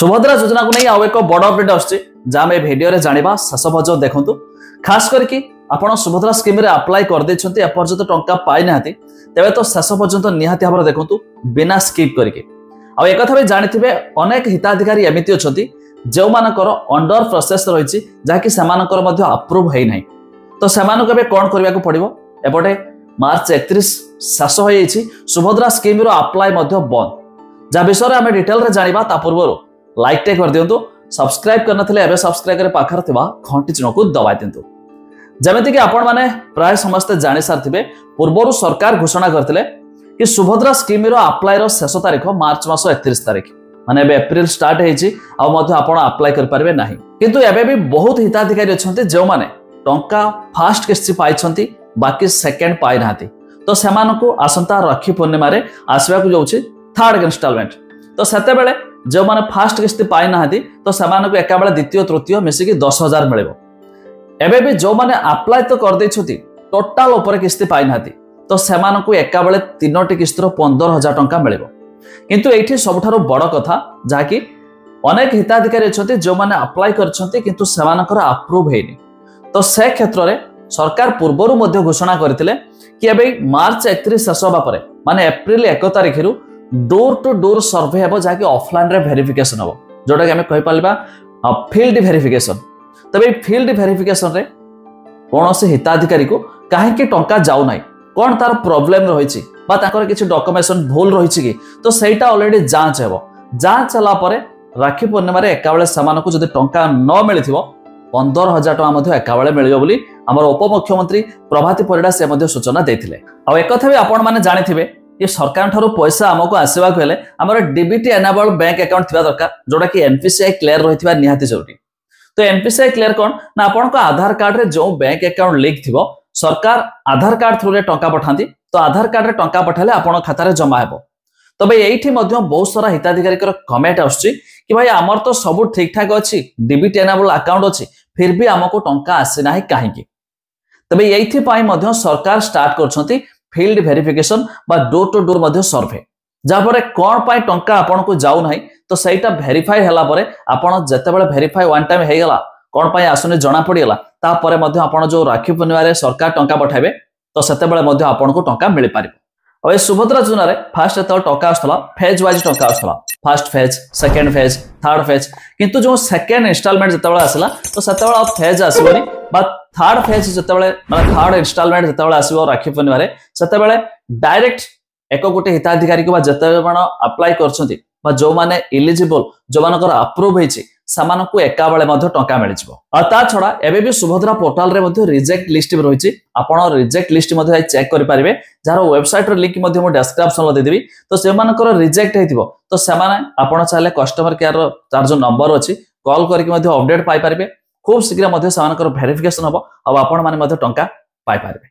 सुभद्रा योजना को नहीं आउ एक बड़ अपडेट आम भिडियो जाना शेष पर्यटन देखूँ खास करके आपड़ सुभद्रा स्कीम अप्लाई कर एपर्यंत टंका पाई ना तेरे तो शेष पर्यटन निहाती भाव देखूँ बिना स्किप करके एक भी जानते अनेक हिताधिकारी एमती अच्छा जो मानकर अंडर प्रोसेस रही जहाँकि अप्रूव होना तो से कौन करने को पड़ो एपटे मार्च 31 शेष हो सुभद्रा स्कीम अप्लाई बंद जहाँ विषय आम डिटेल जाना पूर्व लाइक टे कर दिंतु सब्सक्राइब करना सब्सक्राइब कर पाखर घंटी चिन्ह को दबाई दिंतु जमीक आपण मैंने प्राय समस्ते जानी सारी पूर्व सरकार घोषणा करते कि सुभद्रा स्कीम अप्लाई शेष तारीख मार्च मास 31 तारीख माने एप्रिल स्टार्ट होती अप्लाई करें ना किंतु एबे भी बहुत हिताधिकारी अच्छा जो मैंने टंका फास्ट किस्ती पाई बाकी सेकेंड पाई ना तो से आसंता राखी पूर्णिमा आसवा जाऊँगी थर्ड इनस्टॉलमेंट तो सेते जो मैंने फास्ट किस्ती पाई ना तो से एका बेले द्वितीय तृतीय मिसिकी 10,000 मिल एवं भी जो मैंने अप्लाई तो कर टोटाल उपर किस्ती पाई ना तो से एका बेले 3टी किस्तर 15,000 टंका मिल किंतु ये सबुठारु बड़ कथा जहाँकि अनेक हिताधिकारी अच्छा जो मैंने अप्लाई करछंती से अप्रूव होनी तो से क्षेत्र में सरकार पूर्वर घोषणा करते कि एवं मार्च 31 शेष होगा माने एप्रिल 1 तारीख डोर टू डोर सर्वे हम जहाँकि ऑफलाइन वेरिफिकेशन हम जोटा कि आम कहीपर फील्ड वेरिफिकेशन तब ये फील्ड वेरिफिकेशन रे कौन से हिताधिकारी को कहीं टंका जाऊना कौन तार प्रोब्लेम रही किसी डॉक्यूमेंटेशन भूल रही कि तो सहीटा ऑलरेडी जांच हो जांच है राखी पूर्णिमा एका बेले से टंका न मिली 15,000 टका एका बेले मिल आमर उपमुख्यमंत्री प्रभाती परिड़ा से सूचना देते एक भी आपण मैंने जानी ये सरकार ठारू पैसा आमको आसवा हेले आमर डीबीटी एनेबल्ड बैंक अकाउंट थी दरकार जोटा कि एनपीसीआई क्लियर रही निहाती जरूरी तो एनपीसीआई क्लियर कौन ना आपण आधार कार्ड रे जो बैंक अकाउंट लिंक थी सरकार आधार कार्ड थ्रू टंका पठाती तो आधार कार्ड रे टंका पठाले आपण खाता जमा हो तो भाई ये बहुत सारा हिताधिकारी कमेंट आसुची कि भाई आमर तो सब ठीक ठाक अच्छी डीबीटी एनेबल्ड अकाउंट अच्छी फिर भी आमको टंका आसीना कहीं तबे ये सरकार स्टार्ट कर फील्ड वेरिफिकेशन बा डोर टू डोर सर्वे जहाँपर कौन पाई टंका आपन को जाऊ ना तो सहीटा भेरीफाई है आपड़ जिते बड़े भेरीफाई वन टाइम होगा कौन पाई आसुनी जना पड़गला तापर आपड़ जो राखी पूर्णिमा सरकार टंका पठाइबे तो सेते आपन को टंका मिल पार और सुभद्रा योजना फास्ट जो टंका आसला फेज वाइज टंका आसला fast phase second phase third phase किंतु जो सेकेंड इनस्टॉलमेंट जो आसला तो से फेज आसबनी थर्ड फेज जो माने थर्ड इनस्टॉलमेंट जो आसो राखी पूर्णिमा से डायरेक्ट एक गोटे हिताधिकारी को जिते अप्लाई कर जो माने इलिजिबल जो मान अप्रूव होती एका बेले टंका मिल ता छड़ा एवं भी सुभद्रा पोर्टाल रे रिजेक्ट लिस्ट भी रही आप रिजेक्ट लिस्ट चेक करेंगे जार वेबसाइट लिंक डिस्क्रिप्शन देदेवी तो से रिजेक्ट हो तो से चाहिए कस्टमर केयर तार जो नंबर अच्छी कॉल करके अपडेट पाई खूब शीघ्र वेरिफिकेशन हम और आपण मैंने टंका पाई पारे।